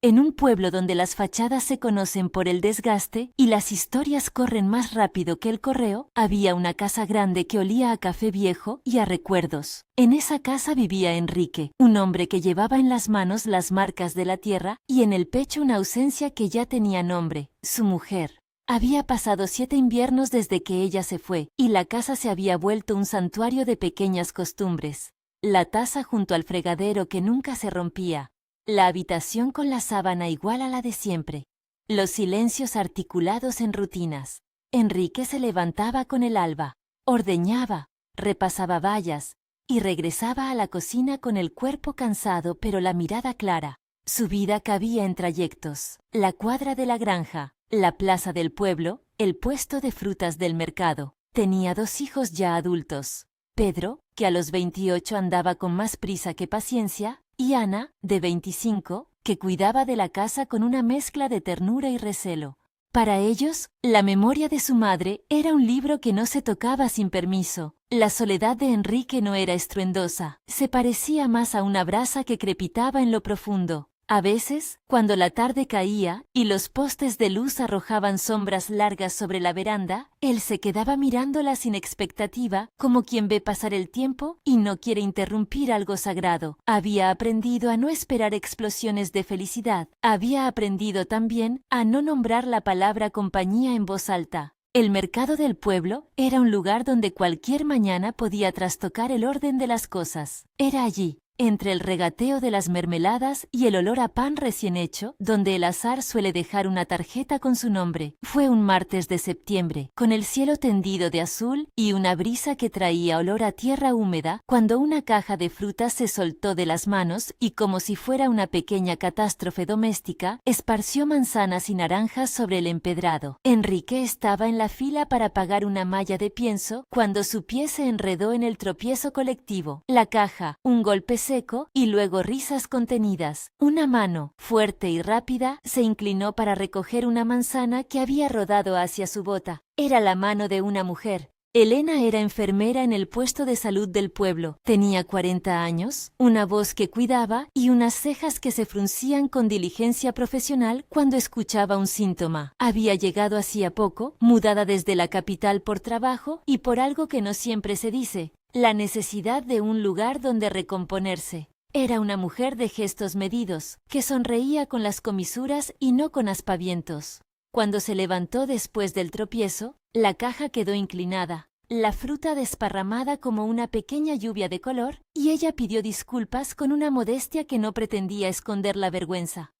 En un pueblo donde las fachadas se conocen por el desgaste y las historias corren más rápido que el correo, había una casa grande que olía a café viejo y a recuerdos. En esa casa vivía Enrique, un hombre que llevaba en las manos las marcas de la tierra y en el pecho una ausencia que ya tenía nombre: su mujer. Había pasado 7 inviernos desde que ella se fue, y la casa se había vuelto un santuario de pequeñas costumbres. La taza junto al fregadero que nunca se rompía. La habitación con la sábana igual a la de siempre. Los silencios articulados en rutinas. Enrique se levantaba con el alba, ordeñaba, repasaba vallas, y regresaba a la cocina con el cuerpo cansado pero la mirada clara. Su vida cabía en trayectos: la cuadra de la granja, la plaza del pueblo, el puesto de frutas del mercado. Tenía 2 hijos ya adultos: Pedro, que a los 28 andaba con más prisa que paciencia, y Ana, de 25, que cuidaba de la casa con una mezcla de ternura y recelo. Para ellos, la memoria de su madre era un libro que no se tocaba sin permiso. La soledad de Enrique no era estruendosa, se parecía más a una brasa que crepitaba en lo profundo. A veces, cuando la tarde caía y los postes de luz arrojaban sombras largas sobre la veranda, él se quedaba mirándola sin expectativa, como quien ve pasar el tiempo y no quiere interrumpir algo sagrado. Había aprendido a no esperar explosiones de felicidad. Había aprendido también a no nombrar la palabra compañía en voz alta. El mercado del pueblo era un lugar donde cualquier mañana podía trastocar el orden de las cosas. Era allí, entre el regateo de las mermeladas y el olor a pan recién hecho, donde el azar suele dejar una tarjeta con su nombre. Fue un martes de septiembre, con el cielo tendido de azul y una brisa que traía olor a tierra húmeda, cuando una caja de frutas se soltó de las manos y, como si fuera una pequeña catástrofe doméstica, esparció manzanas y naranjas sobre el empedrado. Enrique estaba en la fila para pagar una malla de pienso cuando su pie se enredó en el tropiezo colectivo. La caja, un golpe seco y luego risas contenidas. Una mano, fuerte y rápida, se inclinó para recoger una manzana que había rodado hacia su bota. Era la mano de una mujer. Elena era enfermera en el puesto de salud del pueblo. Tenía 40 años, una voz que cuidaba y unas cejas que se fruncían con diligencia profesional cuando escuchaba un síntoma. Había llegado hacía poco, mudada desde la capital por trabajo y por algo que no siempre se dice: la necesidad de un lugar donde recomponerse. Era una mujer de gestos medidos, que sonreía con las comisuras y no con aspavientos. Cuando se levantó después del tropiezo, la caja quedó inclinada, la fruta desparramada como una pequeña lluvia de color, y ella pidió disculpas con una modestia que no pretendía esconder la vergüenza.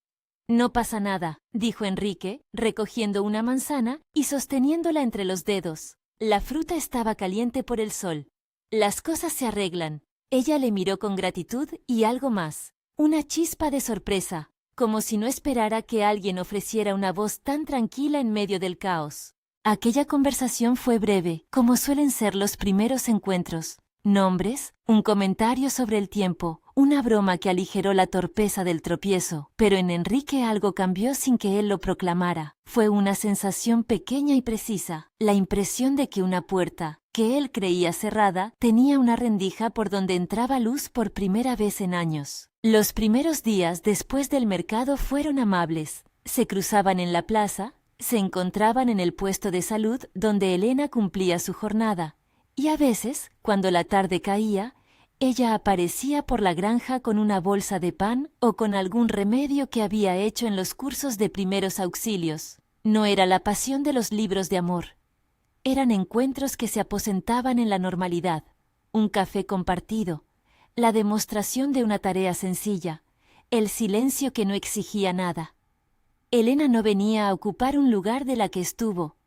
«No pasa nada», dijo Enrique, recogiendo una manzana y sosteniéndola entre los dedos. La fruta estaba caliente por el sol. «Las cosas se arreglan». Ella le miró con gratitud y algo más, una chispa de sorpresa, como si no esperara que alguien ofreciera una voz tan tranquila en medio del caos. Aquella conversación fue breve, como suelen ser los primeros encuentros. Nombres, un comentario sobre el tiempo, una broma que aligeró la torpeza del tropiezo, pero en Enrique algo cambió sin que él lo proclamara. Fue una sensación pequeña y precisa, la impresión de que una puerta, que él creía cerrada, tenía una rendija por donde entraba luz por primera vez en años. Los primeros días después del mercado fueron amables. Se cruzaban en la plaza, se encontraban en el puesto de salud donde Elena cumplía su jornada, y a veces, cuando la tarde caía, ella aparecía por la granja con una bolsa de pan o con algún remedio que había hecho en los cursos de primeros auxilios. No era la pasión de los libros de amor. Eran encuentros que se aposentaban en la normalidad, un café compartido, la demostración de una tarea sencilla, el silencio que no exigía nada. Elena no venía a ocupar un lugar de la que estuvo.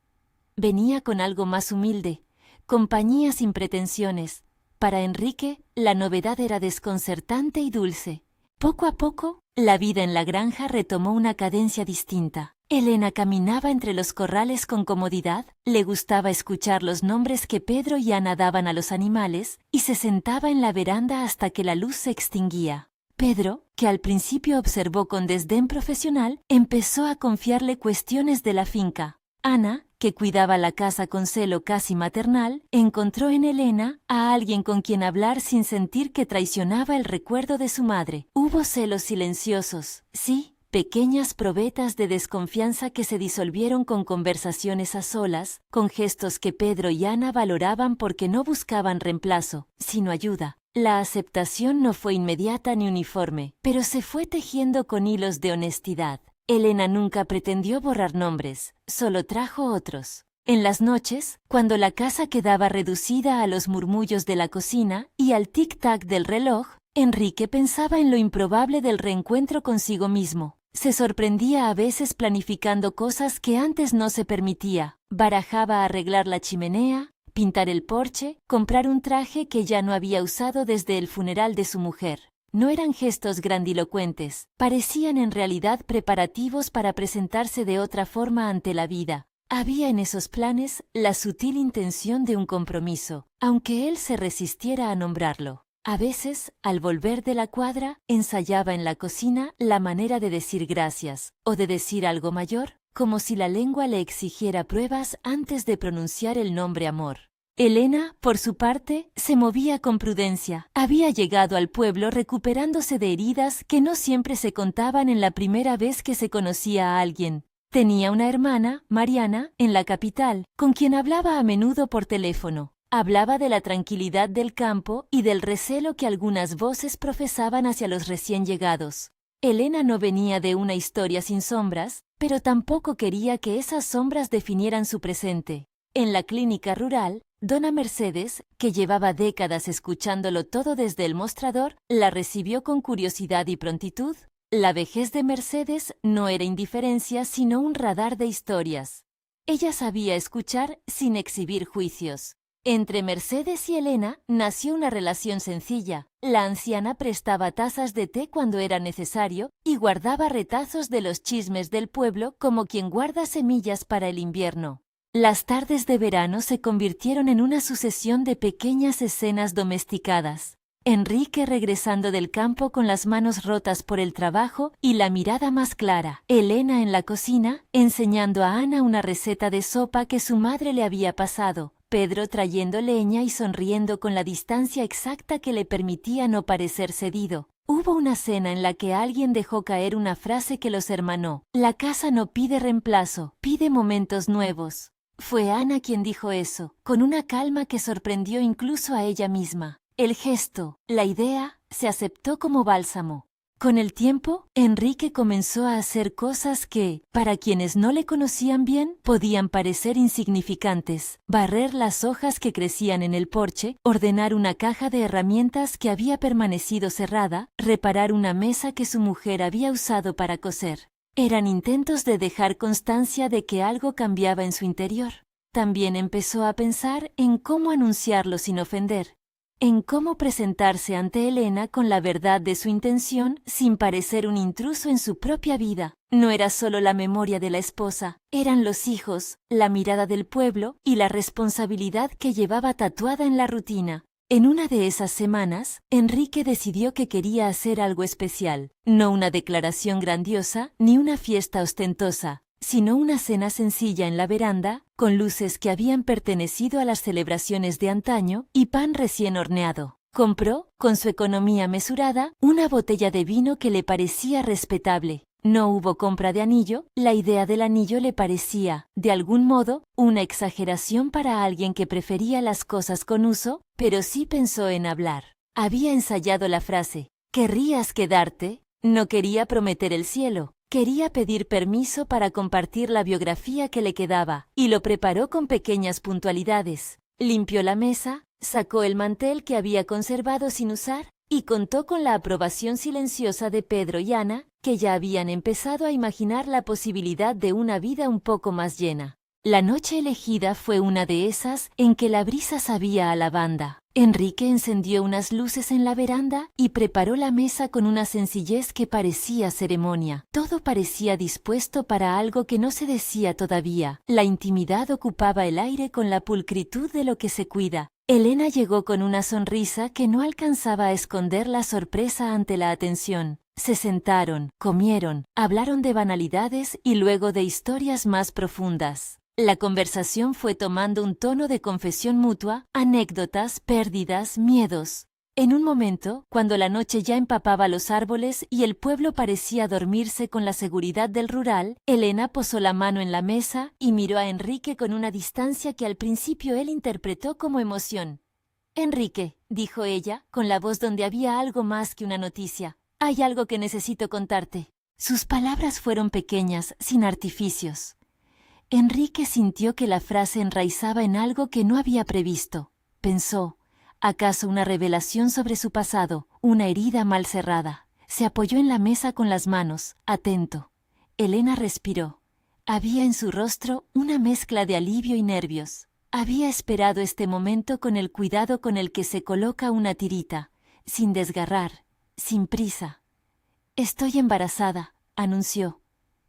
Venía con algo más humilde, compañía sin pretensiones. Para Enrique, la novedad era desconcertante y dulce. Poco a poco, la vida en la granja retomó una cadencia distinta. Elena caminaba entre los corrales con comodidad, le gustaba escuchar los nombres que Pedro y Ana daban a los animales, y se sentaba en la veranda hasta que la luz se extinguía. Pedro, que al principio observó con desdén profesional, empezó a confiarle cuestiones de la finca. Ana, que cuidaba la casa con celo casi maternal, encontró en Elena a alguien con quien hablar sin sentir que traicionaba el recuerdo de su madre. Hubo celos silenciosos, sí, pequeñas probetas de desconfianza que se disolvieron con conversaciones a solas, con gestos que Pedro y Ana valoraban porque no buscaban reemplazo, sino ayuda. La aceptación no fue inmediata ni uniforme, pero se fue tejiendo con hilos de honestidad. Elena nunca pretendió borrar nombres, solo trajo otros. En las noches, cuando la casa quedaba reducida a los murmullos de la cocina y al tic-tac del reloj, Enrique pensaba en lo improbable del reencuentro consigo mismo. Se sorprendía a veces planificando cosas que antes no se permitía. Barajaba arreglar la chimenea, pintar el porche, comprar un traje que ya no había usado desde el funeral de su mujer. No eran gestos grandilocuentes, parecían en realidad preparativos para presentarse de otra forma ante la vida. Había en esos planes la sutil intención de un compromiso, aunque él se resistiera a nombrarlo. A veces, al volver de la cuadra, ensayaba en la cocina la manera de decir gracias, o de decir algo mayor, como si la lengua le exigiera pruebas antes de pronunciar el nombre amor. Elena, por su parte, se movía con prudencia. Había llegado al pueblo recuperándose de heridas que no siempre se contaban en la primera vez que se conocía a alguien. Tenía una hermana, Mariana, en la capital, con quien hablaba a menudo por teléfono. Hablaba de la tranquilidad del campo y del recelo que algunas voces profesaban hacia los recién llegados. Elena no venía de una historia sin sombras, pero tampoco quería que esas sombras definieran su presente. En la clínica rural, Dona Mercedes, que llevaba décadas escuchándolo todo desde el mostrador, la recibió con curiosidad y prontitud. La vejez de Mercedes no era indiferencia, sino un radar de historias. Ella sabía escuchar sin exhibir juicios. Entre Mercedes y Elena nació una relación sencilla. La anciana prestaba tazas de té cuando era necesario y guardaba retazos de los chismes del pueblo como quien guarda semillas para el invierno. Las tardes de verano se convirtieron en una sucesión de pequeñas escenas domesticadas. Enrique regresando del campo con las manos rotas por el trabajo y la mirada más clara. Elena en la cocina, enseñando a Ana una receta de sopa que su madre le había pasado. Pedro trayendo leña y sonriendo con la distancia exacta que le permitía no parecer cedido. Hubo una cena en la que alguien dejó caer una frase que los hermanó. La casa no pide reemplazo, pide momentos nuevos. Fue Ana quien dijo eso, con una calma que sorprendió incluso a ella misma. El gesto, la idea, se aceptó como bálsamo. Con el tiempo, Enrique comenzó a hacer cosas que, para quienes no le conocían bien, podían parecer insignificantes. Barrer las hojas que crecían en el porche, ordenar una caja de herramientas que había permanecido cerrada, reparar una mesa que su mujer había usado para coser. Eran intentos de dejar constancia de que algo cambiaba en su interior. También empezó a pensar en cómo anunciarlo sin ofender. En cómo presentarse ante Elena con la verdad de su intención sin parecer un intruso en su propia vida. No era solo la memoria de la esposa, eran los hijos, la mirada del pueblo y la responsabilidad que llevaba tatuada en la rutina. En una de esas semanas, Enrique decidió que quería hacer algo especial, no una declaración grandiosa ni una fiesta ostentosa, sino una cena sencilla en la veranda, con luces que habían pertenecido a las celebraciones de antaño y pan recién horneado. Compró, con su economía mesurada, una botella de vino que le parecía respetable. No hubo compra de anillo, la idea del anillo le parecía, de algún modo, una exageración para alguien que prefería las cosas con uso, pero sí pensó en hablar. Había ensayado la frase, ¿querrías quedarte? No quería prometer el cielo. Quería pedir permiso para compartir la biografía que le quedaba, y lo preparó con pequeñas puntualidades. Limpió la mesa, sacó el mantel que había conservado sin usar, y contó con la aprobación silenciosa de Pedro y Ana, que ya habían empezado a imaginar la posibilidad de una vida un poco más llena. La noche elegida fue una de esas en que la brisa sabía a lavanda. Enrique encendió unas luces en la veranda y preparó la mesa con una sencillez que parecía ceremonia. Todo parecía dispuesto para algo que no se decía todavía. La intimidad ocupaba el aire con la pulcritud de lo que se cuida. Elena llegó con una sonrisa que no alcanzaba a esconder la sorpresa ante la atención. Se sentaron, comieron, hablaron de banalidades y luego de historias más profundas. La conversación fue tomando un tono de confesión mutua, anécdotas, pérdidas, miedos. En un momento, cuando la noche ya empapaba los árboles y el pueblo parecía dormirse con la seguridad del rural, Elena posó la mano en la mesa y miró a Enrique con una distancia que al principio él interpretó como emoción. «Enrique», dijo ella, con la voz donde había algo más que una noticia, «hay algo que necesito contarte». Sus palabras fueron pequeñas, sin artificios. Enrique sintió que la frase enraizaba en algo que no había previsto. Pensó, ¿acaso una revelación sobre su pasado, una herida mal cerrada? Se apoyó en la mesa con las manos, atento. Elena respiró. Había en su rostro una mezcla de alivio y nervios. Había esperado este momento con el cuidado con el que se coloca una tirita, sin desgarrar, sin prisa. «Estoy embarazada», anunció.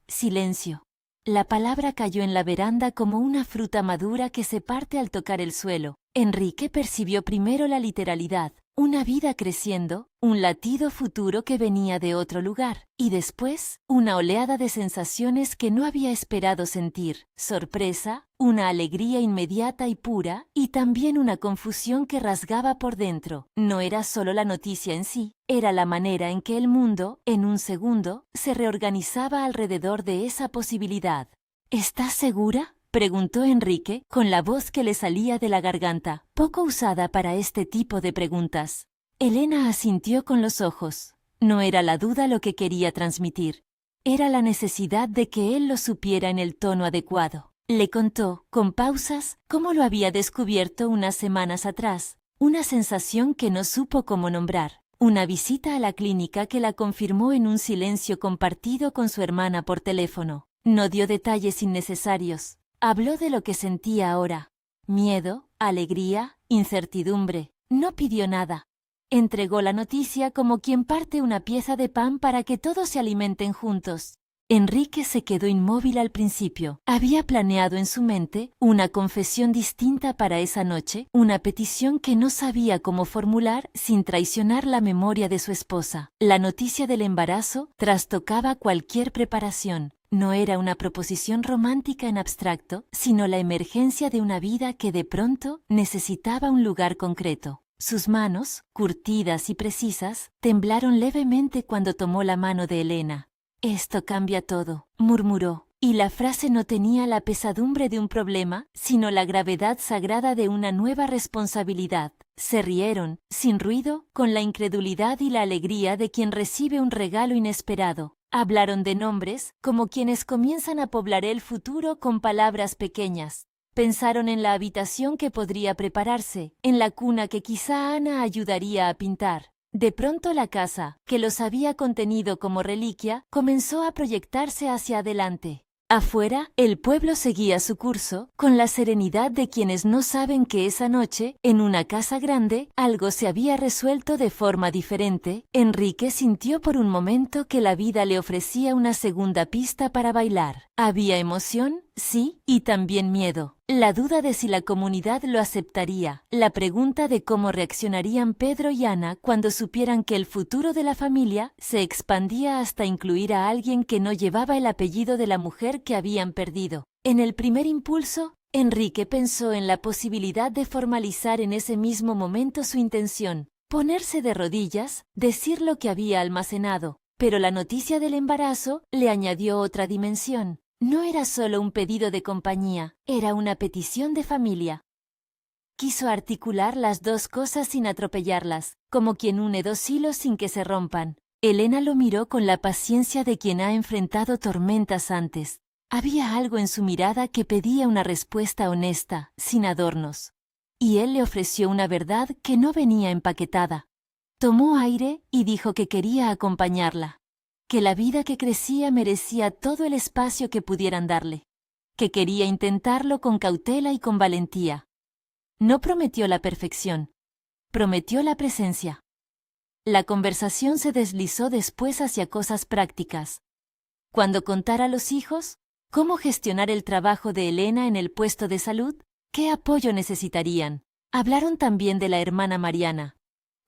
Silencio. La palabra cayó en la veranda como una fruta madura que se parte al tocar el suelo. Enrique percibió primero la literalidad, una vida creciendo, un latido futuro que venía de otro lugar, y después una oleada de sensaciones que no había esperado sentir, sorpresa, una alegría inmediata y pura, y también una confusión que rasgaba por dentro. No era solo la noticia en sí, era la manera en que el mundo, en un segundo, se reorganizaba alrededor de esa posibilidad. «¿Estás segura?», preguntó Enrique, con la voz que le salía de la garganta, poco usada para este tipo de preguntas. Elena asintió con los ojos. No era la duda lo que quería transmitir. Era la necesidad de que él lo supiera en el tono adecuado. Le contó, con pausas, cómo lo había descubierto unas semanas atrás, una sensación que no supo cómo nombrar, una visita a la clínica que la confirmó en un silencio compartido con su hermana por teléfono. No dio detalles innecesarios. Habló de lo que sentía ahora. Miedo, alegría, incertidumbre. No pidió nada. Entregó la noticia como quien parte una pieza de pan para que todos se alimenten juntos. Enrique se quedó inmóvil al principio. Había planeado en su mente una confesión distinta para esa noche, una petición que no sabía cómo formular sin traicionar la memoria de su esposa. La noticia del embarazo trastocaba cualquier preparación. No era una proposición romántica en abstracto, sino la emergencia de una vida que de pronto necesitaba un lugar concreto. Sus manos, curtidas y precisas, temblaron levemente cuando tomó la mano de Elena. «Esto cambia todo», murmuró, y la frase no tenía la pesadumbre de un problema, sino la gravedad sagrada de una nueva responsabilidad. Se rieron, sin ruido, con la incredulidad y la alegría de quien recibe un regalo inesperado. Hablaron de nombres, como quienes comienzan a poblar el futuro con palabras pequeñas. Pensaron en la habitación que podría prepararse, en la cuna que quizá Ana ayudaría a pintar. De pronto la casa, que los había contenido como reliquia, comenzó a proyectarse hacia adelante. Afuera, el pueblo seguía su curso, con la serenidad de quienes no saben que esa noche, en una casa grande, algo se había resuelto de forma diferente. Enrique sintió por un momento que la vida le ofrecía una segunda pista para bailar. Había emoción, sí, y también miedo. La duda de si la comunidad lo aceptaría, la pregunta de cómo reaccionarían Pedro y Ana cuando supieran que el futuro de la familia se expandía hasta incluir a alguien que no llevaba el apellido de la mujer que habían perdido. En el primer impulso, Enrique pensó en la posibilidad de formalizar en ese mismo momento su intención, ponerse de rodillas, decir lo que había almacenado, pero la noticia del embarazo le añadió otra dimensión. No era solo un pedido de compañía, era una petición de familia. Quiso articular las dos cosas sin atropellarlas, como quien une dos hilos sin que se rompan. Elena lo miró con la paciencia de quien ha enfrentado tormentas antes. Había algo en su mirada que pedía una respuesta honesta, sin adornos. Y él le ofreció una verdad que no venía empaquetada. Tomó aire y dijo que quería acompañarla. Que la vida que crecía merecía todo el espacio que pudieran darle, que quería intentarlo con cautela y con valentía. No prometió la perfección, prometió la presencia. La conversación se deslizó después hacia cosas prácticas. Cuando contar a los hijos, cómo gestionar el trabajo de Elena en el puesto de salud, qué apoyo necesitarían. Hablaron también de la hermana Mariana,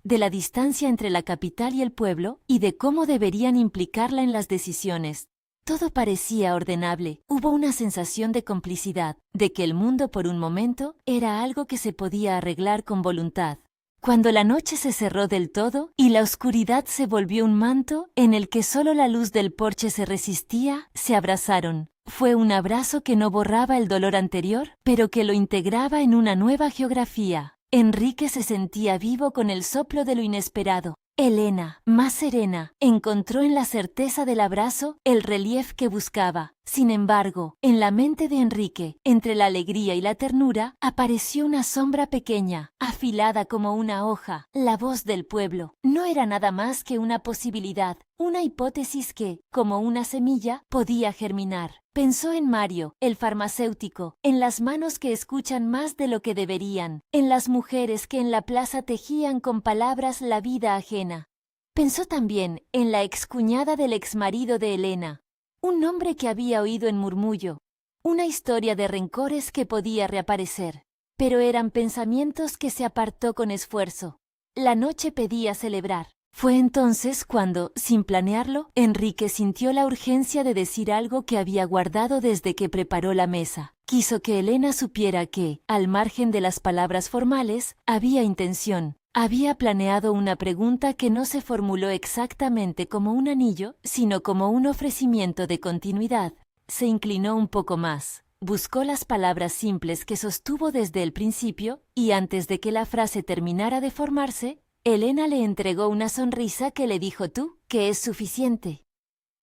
de la distancia entre la capital y el pueblo y de cómo deberían implicarla en las decisiones. Todo parecía ordenable. Hubo una sensación de complicidad, de que el mundo por un momento era algo que se podía arreglar con voluntad. Cuando la noche se cerró del todo y la oscuridad se volvió un manto en el que solo la luz del porche se resistía, se abrazaron. Fue un abrazo que no borraba el dolor anterior, pero que lo integraba en una nueva geografía. Enrique se sentía vivo con el soplo de lo inesperado. Elena, más serena, encontró en la certeza del abrazo el relief que buscaba. Sin embargo, en la mente de Enrique, entre la alegría y la ternura, apareció una sombra pequeña, afilada como una hoja. La voz del pueblo no era nada más que una posibilidad, una hipótesis que, como una semilla, podía germinar. Pensó en Mario, el farmacéutico, en las manos que escuchan más de lo que deberían, en las mujeres que en la plaza tejían con palabras la vida ajena. Pensó también en la excuñada del exmarido de Elena, un nombre que había oído en murmullo, una historia de rencores que podía reaparecer. Pero eran pensamientos que se apartó con esfuerzo. La noche pedía celebrar. Fue entonces cuando, sin planearlo, Enrique sintió la urgencia de decir algo que había guardado desde que preparó la mesa. Quiso que Elena supiera que, al margen de las palabras formales, había intención. Había planeado una pregunta que no se formuló exactamente como un anillo, sino como un ofrecimiento de continuidad. Se inclinó un poco más. Buscó las palabras simples que sostuvo desde el principio, y antes de que la frase terminara de formarse, Elena le entregó una sonrisa que le dijo tú, que es suficiente.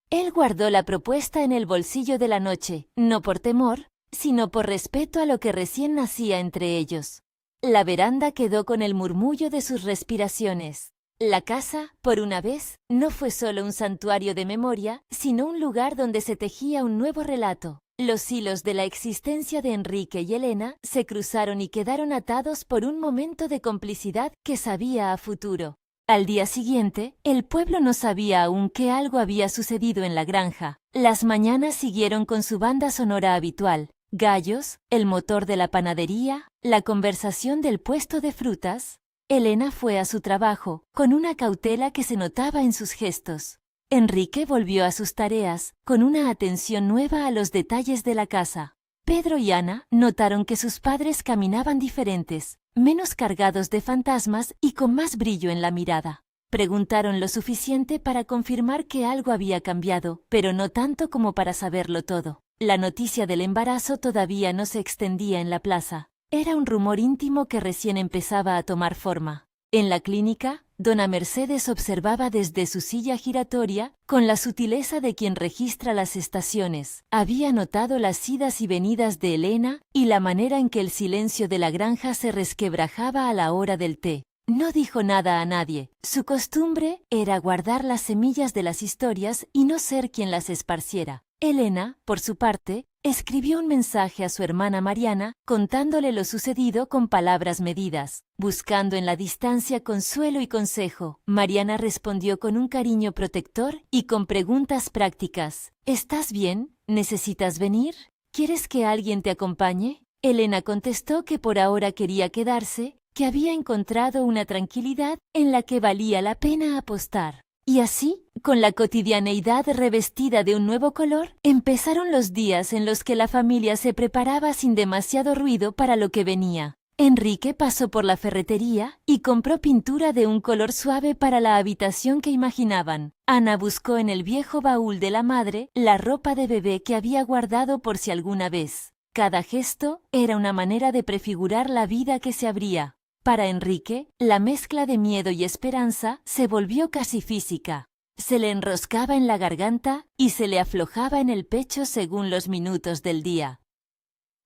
Él guardó la propuesta en el bolsillo de la noche, no por temor, sino por respeto a lo que recién nacía entre ellos. La veranda quedó con el murmullo de sus respiraciones. La casa, por una vez, no fue solo un santuario de memoria, sino un lugar donde se tejía un nuevo relato. Los hilos de la existencia de Enrique y Elena se cruzaron y quedaron atados por un momento de complicidad que sabía a futuro. Al día siguiente, el pueblo no sabía aún que algo había sucedido en la granja. Las mañanas siguieron con su banda sonora habitual. Gallos, el motor de la panadería, la conversación del puesto de frutas. Elena fue a su trabajo, con una cautela que se notaba en sus gestos. Enrique volvió a sus tareas, con una atención nueva a los detalles de la casa. Pedro y Ana notaron que sus padres caminaban diferentes, menos cargados de fantasmas y con más brillo en la mirada. Preguntaron lo suficiente para confirmar que algo había cambiado, pero no tanto como para saberlo todo. La noticia del embarazo todavía no se extendía en la plaza. Era un rumor íntimo que recién empezaba a tomar forma. En la clínica, Dona Mercedes observaba desde su silla giratoria, con la sutileza de quien registra las estaciones. Había notado las idas y venidas de Elena y la manera en que el silencio de la granja se resquebrajaba a la hora del té. No dijo nada a nadie. Su costumbre era guardar las semillas de las historias y no ser quien las esparciera. Elena, por su parte, escribió un mensaje a su hermana Mariana, contándole lo sucedido con palabras medidas, buscando en la distancia consuelo y consejo. Mariana respondió con un cariño protector y con preguntas prácticas. ¿Estás bien? ¿Necesitas venir? ¿Quieres que alguien te acompañe? Elena contestó que por ahora quería quedarse, que había encontrado una tranquilidad en la que valía la pena apostar. Y así, con la cotidianeidad revestida de un nuevo color, empezaron los días en los que la familia se preparaba sin demasiado ruido para lo que venía. Enrique pasó por la ferretería y compró pintura de un color suave para la habitación que imaginaban. Ana buscó en el viejo baúl de la madre la ropa de bebé que había guardado por si alguna vez. Cada gesto era una manera de prefigurar la vida que se abría. Para Enrique, la mezcla de miedo y esperanza se volvió casi física. Se le enroscaba en la garganta y se le aflojaba en el pecho según los minutos del día.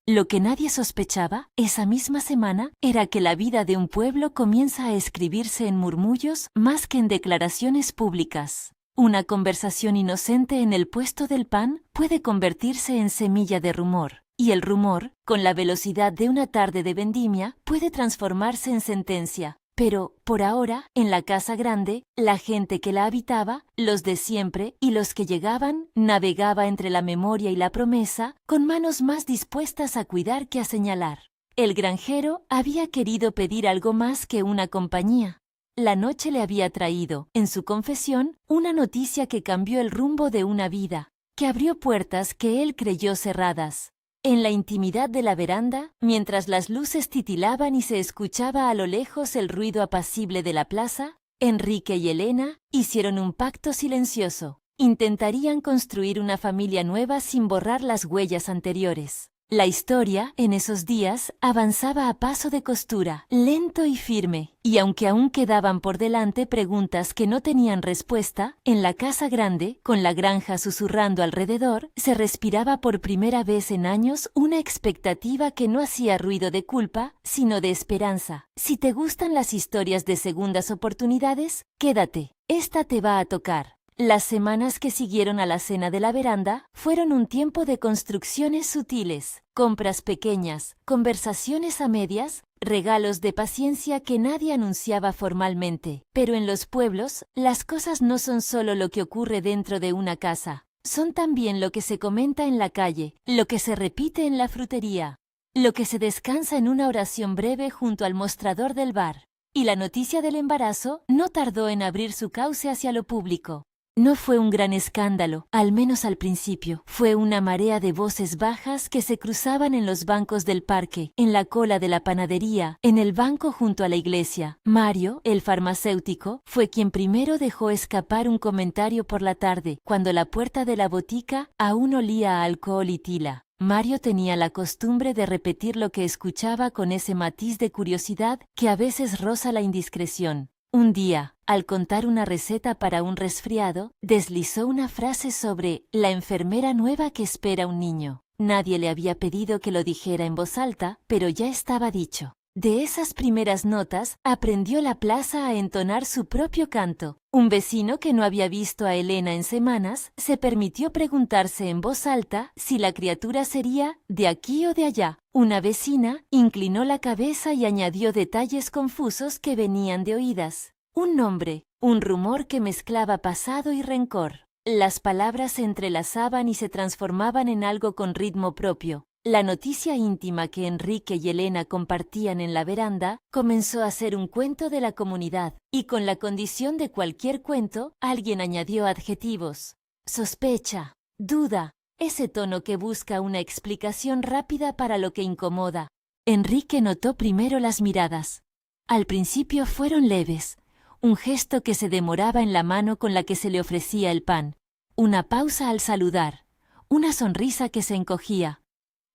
Lo que nadie sospechaba, esa misma semana, era que la vida de un pueblo comienza a escribirse en murmullos más que en declaraciones públicas. Una conversación inocente en el puesto del pan puede convertirse en semilla de rumor. Y el rumor, con la velocidad de una tarde de vendimia, puede transformarse en sentencia. Pero, por ahora, en la casa grande, la gente que la habitaba, los de siempre y los que llegaban, navegaba entre la memoria y la promesa, con manos más dispuestas a cuidar que a señalar. El granjero había querido pedir algo más que una compañía. La noche le había traído, en su confesión, una noticia que cambió el rumbo de una vida, que abrió puertas que él creyó cerradas. En la intimidad de la veranda, mientras las luces titilaban y se escuchaba a lo lejos el ruido apacible de la plaza, Enrique y Elena hicieron un pacto silencioso. Intentarían construir una familia nueva sin borrar las huellas anteriores. La historia, en esos días, avanzaba a paso de costura, lento y firme, y aunque aún quedaban por delante preguntas que no tenían respuesta, en la casa grande, con la granja susurrando alrededor, se respiraba por primera vez en años una expectativa que no hacía ruido de culpa, sino de esperanza. Si te gustan las historias de segundas oportunidades, quédate, esta te va a tocar. Las semanas que siguieron a la cena de la veranda fueron un tiempo de construcciones sutiles, compras pequeñas, conversaciones a medias, regalos de paciencia que nadie anunciaba formalmente. Pero en los pueblos, las cosas no son solo lo que ocurre dentro de una casa, son también lo que se comenta en la calle, lo que se repite en la frutería, lo que se descansa en una oración breve junto al mostrador del bar. Y la noticia del embarazo no tardó en abrir su cauce hacia lo público. No fue un gran escándalo, al menos al principio. Fue una marea de voces bajas que se cruzaban en los bancos del parque, en la cola de la panadería, en el banco junto a la iglesia. Mario, el farmacéutico, fue quien primero dejó escapar un comentario por la tarde, cuando la puerta de la botica aún olía a alcohol y tila. Mario tenía la costumbre de repetir lo que escuchaba con ese matiz de curiosidad que a veces roza la indiscreción. Un día, al contar una receta para un resfriado, deslizó una frase sobre la enfermera nueva que espera un niño. Nadie le había pedido que lo dijera en voz alta, pero ya estaba dicho. De esas primeras notas, aprendió la plaza a entonar su propio canto. Un vecino que no había visto a Elena en semanas, se permitió preguntarse en voz alta si la criatura sería de aquí o de allá. Una vecina inclinó la cabeza y añadió detalles confusos que venían de oídas. Un nombre, un rumor que mezclaba pasado y rencor. Las palabras se entrelazaban y se transformaban en algo con ritmo propio. La noticia íntima que Enrique y Elena compartían en la veranda comenzó a ser un cuento de la comunidad, y con la condición de cualquier cuento, alguien añadió adjetivos. Sospecha, duda, ese tono que busca una explicación rápida para lo que incomoda. Enrique notó primero las miradas. Al principio fueron leves, un gesto que se demoraba en la mano con la que se le ofrecía el pan, una pausa al saludar, una sonrisa que se encogía.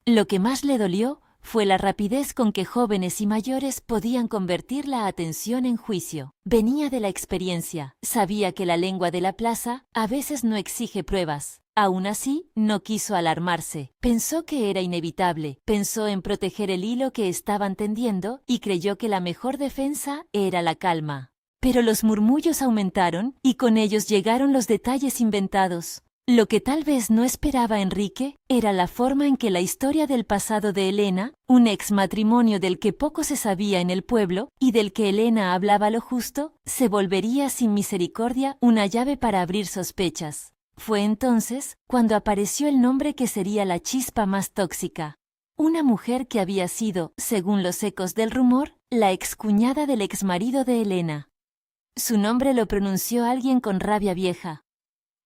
Lo que más le dolió fue la rapidez con que jóvenes y mayores podían convertir la atención en juicio. Venía de la experiencia, sabía que la lengua de la plaza a veces no exige pruebas. Aún así, no quiso alarmarse. Pensó que era inevitable, pensó en proteger el hilo que estaban tendiendo y creyó que la mejor defensa era la calma. Pero los murmullos aumentaron y con ellos llegaron los detalles inventados. Lo que tal vez no esperaba Enrique era la forma en que la historia del pasado de Elena, un ex matrimonio del que poco se sabía en el pueblo y del que Elena hablaba lo justo, se volvería sin misericordia una llave para abrir sospechas. Fue entonces cuando apareció el nombre que sería la chispa más tóxica. Una mujer que había sido, según los ecos del rumor, la excuñada del exmarido de Elena. Su nombre lo pronunció alguien con rabia vieja.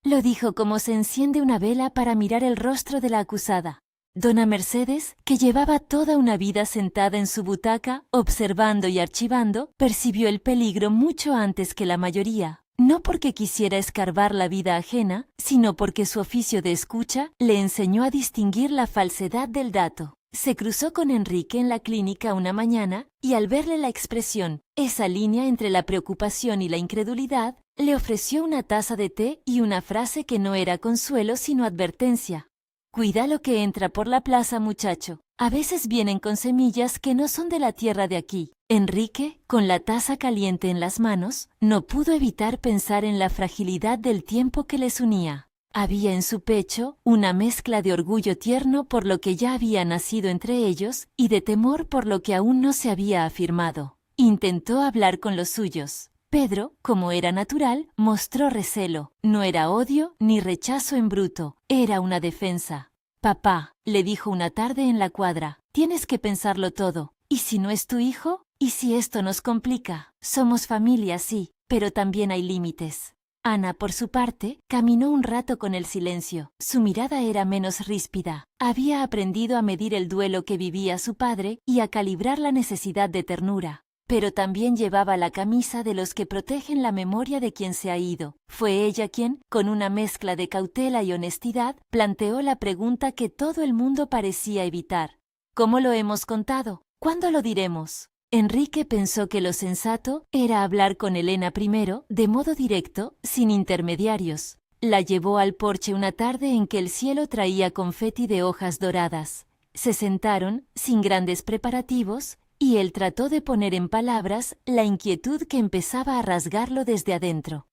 Lo dijo como se enciende una vela para mirar el rostro de la acusada. Dona Mercedes, que llevaba toda una vida sentada en su butaca, observando y archivando, percibió el peligro mucho antes que la mayoría. No porque quisiera escarbar la vida ajena, sino porque su oficio de escucha le enseñó a distinguir la falsedad del dato. Se cruzó con Enrique en la clínica una mañana y al verle la expresión, esa línea entre la preocupación y la incredulidad, le ofreció una taza de té y una frase que no era consuelo sino advertencia. Cuida lo que entra por la plaza, muchacho. A veces vienen con semillas que no son de la tierra de aquí. Enrique, con la taza caliente en las manos, no pudo evitar pensar en la fragilidad del tiempo que les unía. Había en su pecho una mezcla de orgullo tierno por lo que ya había nacido entre ellos y de temor por lo que aún no se había afirmado. Intentó hablar con los suyos. Pedro, como era natural, mostró recelo. No era odio ni rechazo en bruto, era una defensa. «Papá», le dijo una tarde en la cuadra, «tienes que pensarlo todo. ¿Y si no es tu hijo? ¿Y si esto nos complica? Somos familia, sí, pero también hay límites». Ana, por su parte, caminó un rato con el silencio. Su mirada era menos ríspida. Había aprendido a medir el duelo que vivía su padre y a calibrar la necesidad de ternura. Pero también llevaba la camisa de los que protegen la memoria de quien se ha ido. Fue ella quien, con una mezcla de cautela y honestidad, planteó la pregunta que todo el mundo parecía evitar. ¿Cómo lo hemos contado? ¿Cuándo lo diremos? Enrique pensó que lo sensato era hablar con Elena primero, de modo directo, sin intermediarios. La llevó al porche una tarde en que el cielo traía confeti de hojas doradas. Se sentaron, sin grandes preparativos, y él trató de poner en palabras la inquietud que empezaba a rasgarlo desde adentro.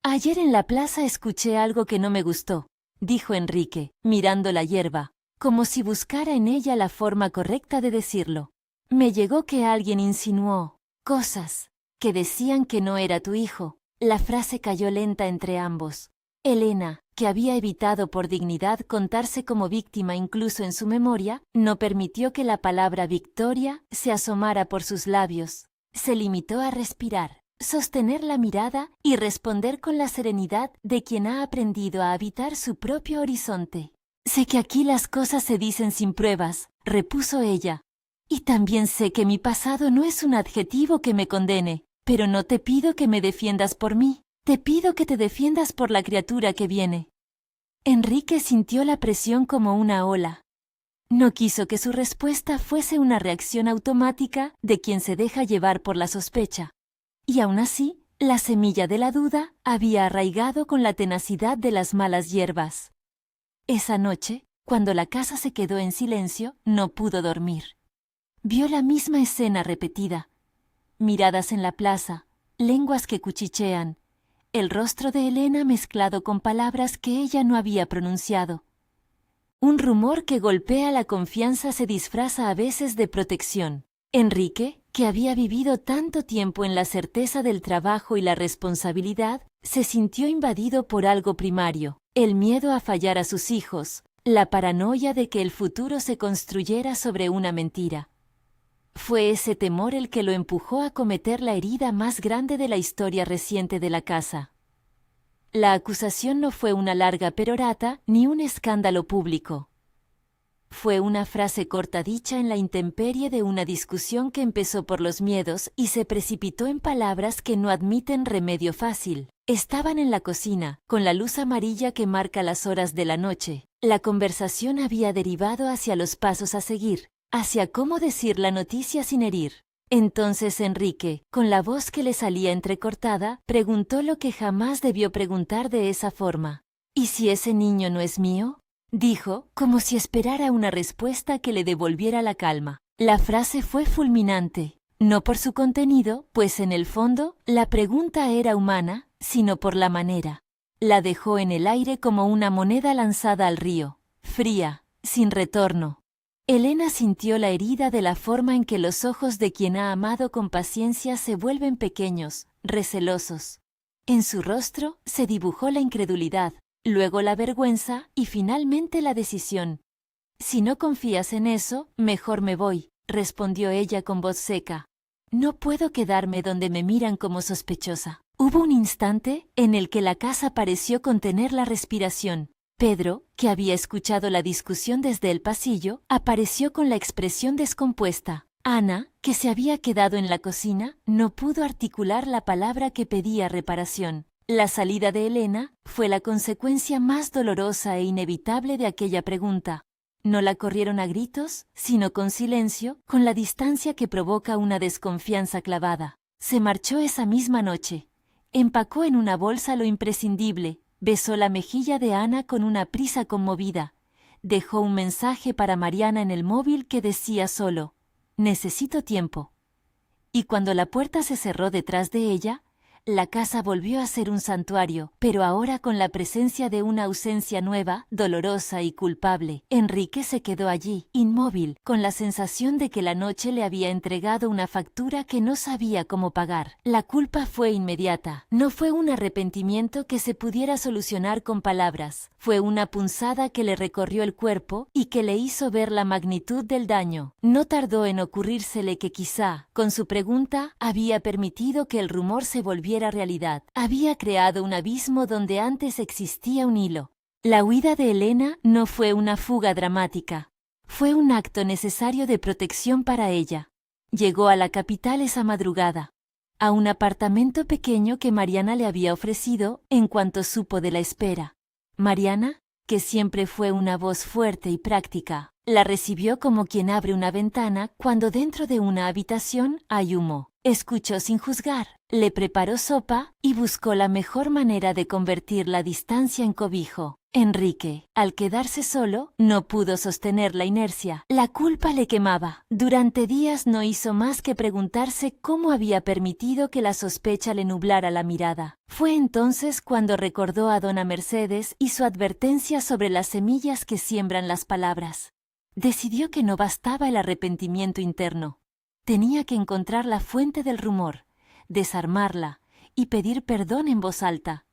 Ayer en la plaza escuché algo que no me gustó, dijo Enrique, mirando la hierba, como si buscara en ella la forma correcta de decirlo. Me llegó que alguien insinuó cosas que decían que no era tu hijo. La frase cayó lenta entre ambos. Elena, que había evitado por dignidad contarse como víctima incluso en su memoria, no permitió que la palabra Victoria se asomara por sus labios. Se limitó a respirar, sostener la mirada y responder con la serenidad de quien ha aprendido a habitar su propio horizonte. Sé que aquí las cosas se dicen sin pruebas, repuso ella. Y también sé que mi pasado no es un adjetivo que me condene, pero no te pido que me defiendas por mí, te pido que te defiendas por la criatura que viene. Enrique sintió la presión como una ola. No quiso que su respuesta fuese una reacción automática de quien se deja llevar por la sospecha. Y aún así, la semilla de la duda había arraigado con la tenacidad de las malas hierbas. Esa noche, cuando la casa se quedó en silencio, no pudo dormir. Vio la misma escena repetida. Miradas en la plaza, lenguas que cuchichean, el rostro de Elena mezclado con palabras que ella no había pronunciado. Un rumor que golpea la confianza se disfraza a veces de protección. Enrique, que había vivido tanto tiempo en la certeza del trabajo y la responsabilidad, se sintió invadido por algo primario, el miedo a fallar a sus hijos, la paranoia de que el futuro se construyera sobre una mentira. Fue ese temor el que lo empujó a cometer la herida más grande de la historia reciente de la casa. La acusación no fue una larga perorata ni un escándalo público. Fue una frase corta dicha en la intemperie de una discusión que empezó por los miedos y se precipitó en palabras que no admiten remedio fácil. Estaban en la cocina, con la luz amarilla que marca las horas de la noche. La conversación había derivado hacia los pasos a seguir, hacia cómo decir la noticia sin herir. Entonces Enrique, con la voz que le salía entrecortada, preguntó lo que jamás debió preguntar de esa forma. ¿Y si ese niño no es mío? Dijo, como si esperara una respuesta que le devolviera la calma. La frase fue fulminante, no por su contenido, pues en el fondo, la pregunta era humana, sino por la manera. La dejó en el aire como una moneda lanzada al río, fría, sin retorno. Elena sintió la herida de la forma en que los ojos de quien ha amado con paciencia se vuelven pequeños, recelosos. En su rostro se dibujó la incredulidad, luego la vergüenza y finalmente la decisión. «Si no confías en eso, mejor me voy», respondió ella con voz seca. «No puedo quedarme donde me miran como sospechosa». Hubo un instante en el que la casa pareció contener la respiración. Pedro, que había escuchado la discusión desde el pasillo, apareció con la expresión descompuesta. Ana, que se había quedado en la cocina, no pudo articular la palabra que pedía reparación. La salida de Elena fue la consecuencia más dolorosa e inevitable de aquella pregunta. No la corrieron a gritos, sino con silencio, con la distancia que provoca una desconfianza clavada. Se marchó esa misma noche. Empacó en una bolsa lo imprescindible. Besó la mejilla de Ana con una prisa conmovida. Dejó un mensaje para Mariana en el móvil que decía solo: «Necesito tiempo». Y cuando la puerta se cerró detrás de ella, la casa volvió a ser un santuario, pero ahora con la presencia de una ausencia nueva, dolorosa y culpable. Enrique se quedó allí, inmóvil, con la sensación de que la noche le había entregado una factura que no sabía cómo pagar. La culpa fue inmediata. No fue un arrepentimiento que se pudiera solucionar con palabras. Fue una punzada que le recorrió el cuerpo y que le hizo ver la magnitud del daño. No tardó en ocurrírsele que quizá, con su pregunta, había permitido que el rumor se volviera volviera realidad. Había creado un abismo donde antes existía un hilo. La huida de Elena no fue una fuga dramática. Fue un acto necesario de protección para ella. Llegó a la capital esa madrugada, a un apartamento pequeño que Mariana le había ofrecido en cuanto supo de la espera. Mariana, que siempre fue una voz fuerte y práctica, la recibió como quien abre una ventana cuando dentro de una habitación hay humo. Escuchó sin juzgar, le preparó sopa y buscó la mejor manera de convertir la distancia en cobijo. Enrique, al quedarse solo, no pudo sostener la inercia. La culpa le quemaba. Durante días no hizo más que preguntarse cómo había permitido que la sospecha le nublara la mirada. Fue entonces cuando recordó a dona Mercedes y su advertencia sobre las semillas que siembran las palabras. Decidió que no bastaba el arrepentimiento interno. Tenía que encontrar la fuente del rumor, desarmarla y pedir perdón en voz alta.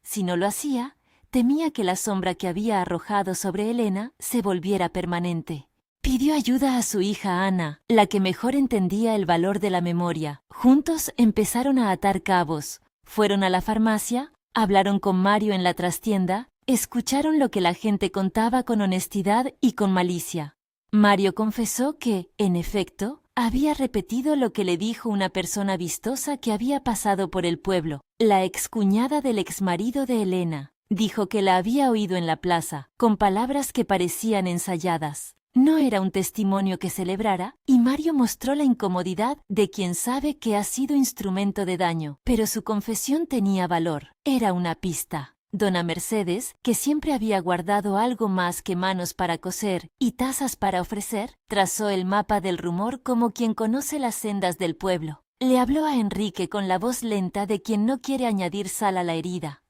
Si no lo hacía, temía que la sombra que había arrojado sobre Elena se volviera permanente. Pidió ayuda a su hija Ana, la que mejor entendía el valor de la memoria. Juntos empezaron a atar cabos. Fueron a la farmacia, hablaron con Mario en la trastienda, escucharon lo que la gente contaba con honestidad y con malicia. Mario confesó que, en efecto, había repetido lo que le dijo una persona vistosa que había pasado por el pueblo, la excuñada del exmarido de Elena. Dijo que la había oído en la plaza, con palabras que parecían ensayadas. No era un testimonio que celebrara, y Mario mostró la incomodidad de quien sabe que ha sido instrumento de daño, pero su confesión tenía valor. Era una pista. Dona Mercedes, que siempre había guardado algo más que manos para coser y tazas para ofrecer, trazó el mapa del rumor como quien conoce las sendas del pueblo. Le habló a Enrique con la voz lenta de quien no quiere añadir sal a la herida.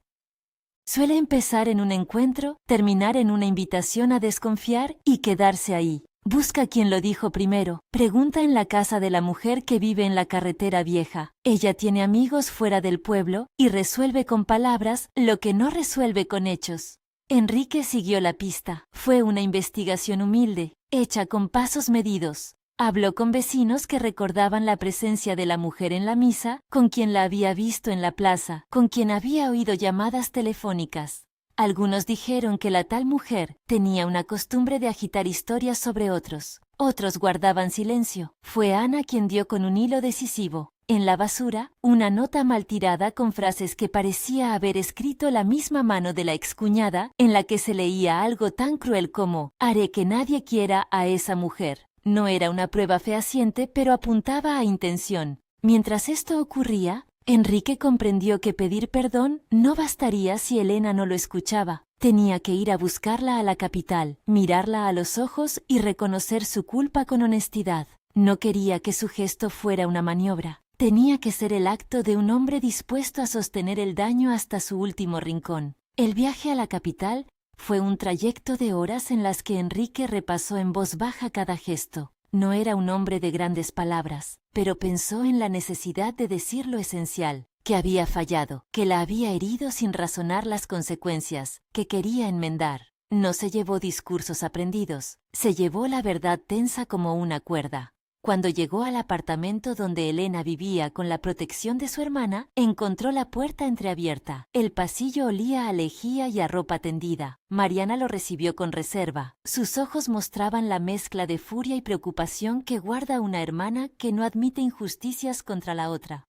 Suele empezar en un encuentro, terminar en una invitación a desconfiar y quedarse ahí. Busca quien lo dijo primero. Pregunta en la casa de la mujer que vive en la carretera vieja. Ella tiene amigos fuera del pueblo y resuelve con palabras lo que no resuelve con hechos. Enrique siguió la pista. Fue una investigación humilde, hecha con pasos medidos. Habló con vecinos que recordaban la presencia de la mujer en la misa, con quien la había visto en la plaza, con quien había oído llamadas telefónicas. Algunos dijeron que la tal mujer tenía una costumbre de agitar historias sobre otros. Otros guardaban silencio. Fue Ana quien dio con un hilo decisivo. En la basura, una nota mal tirada con frases que parecía haber escrito la misma mano de la excuñada, en la que se leía algo tan cruel como «Haré que nadie quiera a esa mujer». No era una prueba fehaciente, pero apuntaba a intención. Mientras esto ocurría, Enrique comprendió que pedir perdón no bastaría si Elena no lo escuchaba. Tenía que ir a buscarla a la capital, mirarla a los ojos y reconocer su culpa con honestidad. No quería que su gesto fuera una maniobra. Tenía que ser el acto de un hombre dispuesto a sostener el daño hasta su último rincón. El viaje a la capital fue un trayecto de horas en las que Enrique repasó en voz baja cada gesto. No era un hombre de grandes palabras, pero pensó en la necesidad de decir lo esencial, que había fallado, que la había herido sin razonar las consecuencias, que quería enmendar. No se llevó discursos aprendidos, se llevó la verdad tensa como una cuerda. Cuando llegó al apartamento donde Elena vivía con la protección de su hermana, encontró la puerta entreabierta. El pasillo olía a lejía y a ropa tendida. Mariana lo recibió con reserva. Sus ojos mostraban la mezcla de furia y preocupación que guarda una hermana que no admite injusticias contra la otra.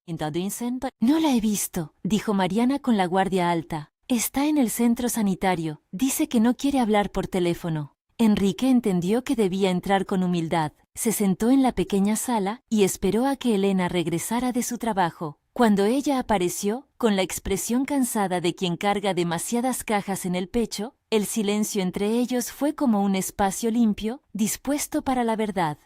«No la he visto», dijo Mariana con la guardia alta. «Está en el centro sanitario. Dice que no quiere hablar por teléfono». Enrique entendió que debía entrar con humildad. Se sentó en la pequeña sala y esperó a que Elena regresara de su trabajo. Cuando ella apareció, con la expresión cansada de quien carga demasiadas cajas en el pecho, el silencio entre ellos fue como un espacio limpio, dispuesto para la verdad.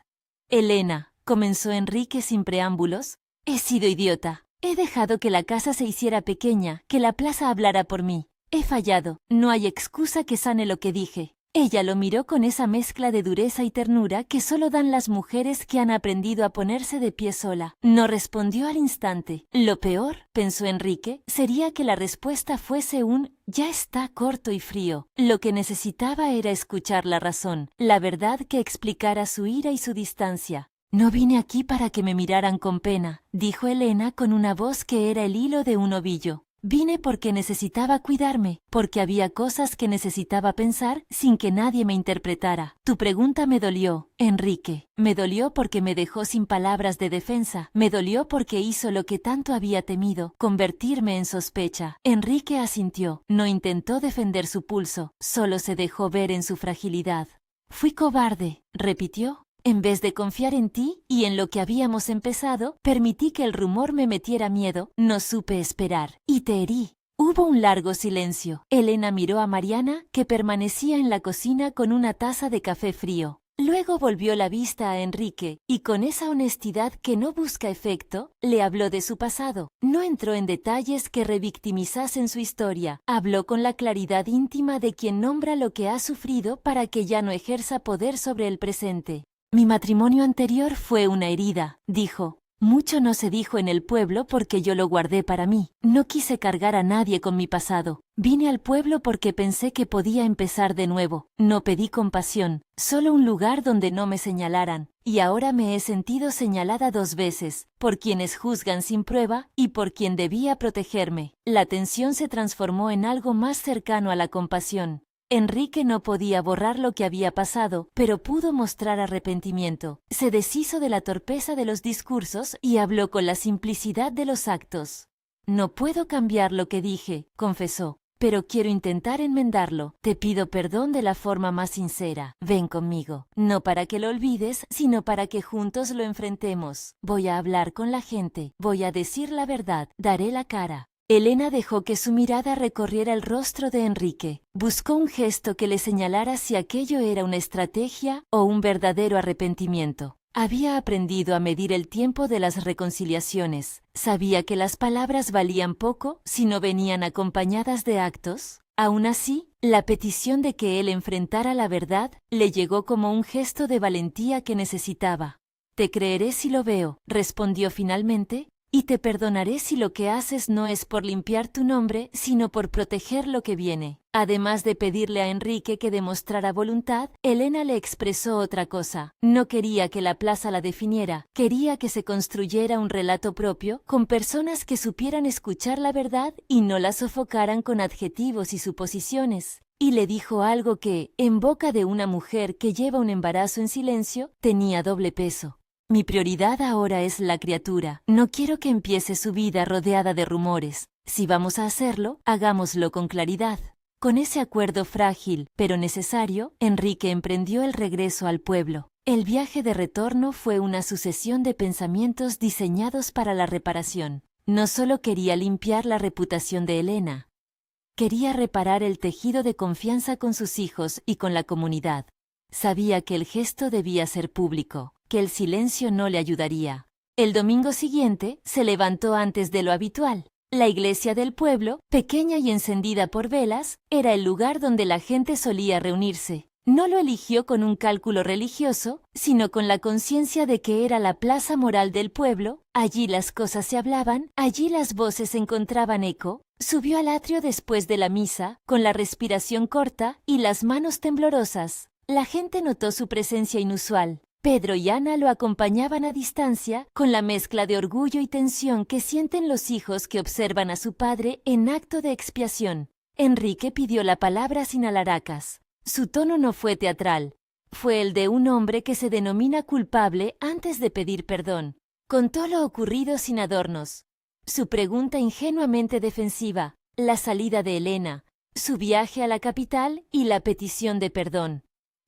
«Elena», comenzó Enrique sin preámbulos, «he sido idiota. He dejado que la casa se hiciera pequeña, que la plaza hablara por mí. He fallado. No hay excusa que sane lo que dije». Ella lo miró con esa mezcla de dureza y ternura que solo dan las mujeres que han aprendido a ponerse de pie sola. No respondió al instante. Lo peor, pensó Enrique, sería que la respuesta fuese un «ya está» corto y frío. Lo que necesitaba era escuchar la razón, la verdad que explicara su ira y su distancia. No vine aquí para que me miraran con pena, dijo Elena con una voz que era el hilo de un ovillo. Vine porque necesitaba cuidarme, porque había cosas que necesitaba pensar sin que nadie me interpretara. Tu pregunta me dolió, Enrique. Me dolió porque me dejó sin palabras de defensa. Me dolió porque hizo lo que tanto había temido, convertirme en sospecha. Enrique asintió. No intentó defender su pulso, solo se dejó ver en su fragilidad. Fui cobarde, repitió. En vez de confiar en ti y en lo que habíamos empezado, permití que el rumor me metiera miedo, no supe esperar, y te herí. Hubo un largo silencio. Elena miró a Mariana, que permanecía en la cocina con una taza de café frío. Luego volvió la vista a Enrique, y con esa honestidad que no busca efecto, le habló de su pasado. No entró en detalles que revictimizasen su historia. Habló con la claridad íntima de quien nombra lo que ha sufrido para que ya no ejerza poder sobre el presente. Mi matrimonio anterior fue una herida, dijo. Mucho no se dijo en el pueblo porque yo lo guardé para mí. No quise cargar a nadie con mi pasado. Vine al pueblo porque pensé que podía empezar de nuevo. No pedí compasión, solo un lugar donde no me señalaran. Y ahora me he sentido señalada 2 veces, por quienes juzgan sin prueba y por quien debía protegerme. La tensión se transformó en algo más cercano a la compasión. Enrique no podía borrar lo que había pasado, pero pudo mostrar arrepentimiento. Se deshizo de la torpeza de los discursos y habló con la simplicidad de los actos. No puedo cambiar lo que dije, confesó, pero quiero intentar enmendarlo. Te pido perdón de la forma más sincera. Ven conmigo. No para que lo olvides, sino para que juntos lo enfrentemos. Voy a hablar con la gente. Voy a decir la verdad. Daré la cara. Elena dejó que su mirada recorriera el rostro de Enrique. Buscó un gesto que le señalara si aquello era una estrategia o un verdadero arrepentimiento. Había aprendido a medir el tiempo de las reconciliaciones. Sabía que las palabras valían poco si no venían acompañadas de actos. Aún así, la petición de que él enfrentara la verdad le llegó como un gesto de valentía que necesitaba. «Te creeré si lo veo», respondió finalmente, «y te perdonaré si lo que haces no es por limpiar tu nombre, sino por proteger lo que viene». Además de pedirle a Enrique que demostrara voluntad, Elena le expresó otra cosa. No quería que la plaza la definiera, quería que se construyera un relato propio, con personas que supieran escuchar la verdad y no la sofocaran con adjetivos y suposiciones. Y le dijo algo que, en boca de una mujer que lleva un embarazo en silencio, tenía doble peso. Mi prioridad ahora es la criatura. No quiero que empiece su vida rodeada de rumores. Si vamos a hacerlo, hagámoslo con claridad. Con ese acuerdo frágil, pero necesario, Enrique emprendió el regreso al pueblo. El viaje de retorno fue una sucesión de pensamientos diseñados para la reparación. No solo quería limpiar la reputación de Elena. Quería reparar el tejido de confianza con sus hijos y con la comunidad. Sabía que el gesto debía ser público, que el silencio no le ayudaría. El domingo siguiente se levantó antes de lo habitual. La iglesia del pueblo, pequeña y encendida por velas, era el lugar donde la gente solía reunirse. No lo eligió con un cálculo religioso, sino con la conciencia de que era la plaza moral del pueblo. Allí las cosas se hablaban, allí las voces encontraban eco. Subió al atrio después de la misa, con la respiración corta y las manos temblorosas. La gente notó su presencia inusual. Pedro y Ana lo acompañaban a distancia, con la mezcla de orgullo y tensión que sienten los hijos que observan a su padre en acto de expiación. Enrique pidió la palabra sin alaracas. Su tono no fue teatral. Fue el de un hombre que se denomina culpable antes de pedir perdón. Contó lo ocurrido sin adornos. Su pregunta ingenuamente defensiva, la salida de Elena, su viaje a la capital y la petición de perdón.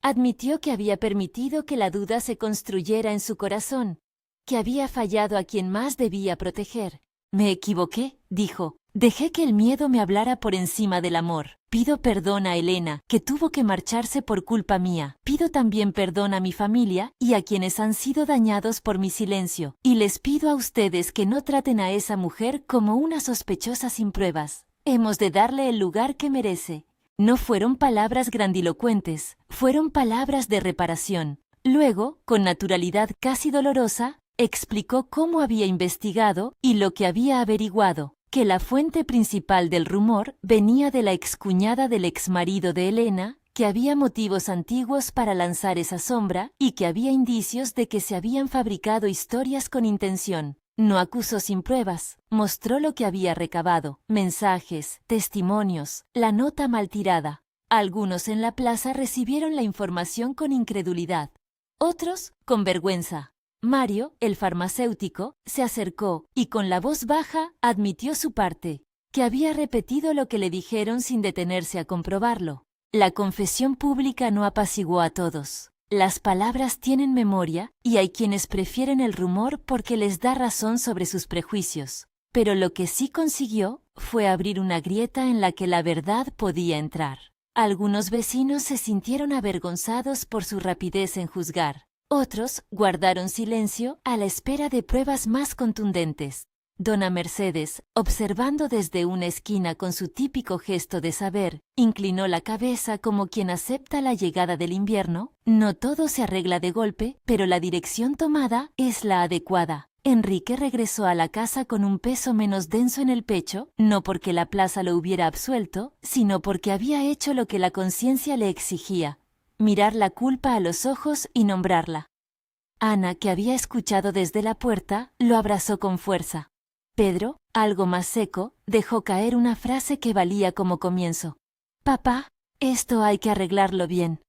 Admitió que había permitido que la duda se construyera en su corazón, que había fallado a quien más debía proteger. «Me equivoqué», dijo. «Dejé que el miedo me hablara por encima del amor. Pido perdón a Elena, que tuvo que marcharse por culpa mía. Pido también perdón a mi familia y a quienes han sido dañados por mi silencio. Y les pido a ustedes que no traten a esa mujer como una sospechosa sin pruebas. Hemos de darle el lugar que merece». No fueron palabras grandilocuentes, fueron palabras de reparación. Luego, con naturalidad casi dolorosa, explicó cómo había investigado y lo que había averiguado, que la fuente principal del rumor venía de la excuñada del exmarido de Elena, que había motivos antiguos para lanzar esa sombra y que había indicios de que se habían fabricado historias con intención. No acusó sin pruebas, mostró lo que había recabado, mensajes, testimonios, la nota mal tirada. Algunos en la plaza recibieron la información con incredulidad, otros con vergüenza. Mario, el farmacéutico, se acercó y con la voz baja admitió su parte, que había repetido lo que le dijeron sin detenerse a comprobarlo. La confesión pública no apaciguó a todos. Las palabras tienen memoria y hay quienes prefieren el rumor porque les da razón sobre sus prejuicios. Pero lo que sí consiguió fue abrir una grieta en la que la verdad podía entrar. Algunos vecinos se sintieron avergonzados por su rapidez en juzgar. Otros guardaron silencio a la espera de pruebas más contundentes. Dona Mercedes, observando desde una esquina con su típico gesto de saber, inclinó la cabeza como quien acepta la llegada del invierno. No todo se arregla de golpe, pero la dirección tomada es la adecuada. Enrique regresó a la casa con un peso menos denso en el pecho, no porque la plaza lo hubiera absuelto, sino porque había hecho lo que la conciencia le exigía: mirar la culpa a los ojos y nombrarla. Ana, que había escuchado desde la puerta, lo abrazó con fuerza. Pedro, algo más seco, dejó caer una frase que valía como comienzo. «Papá, esto hay que arreglarlo bien».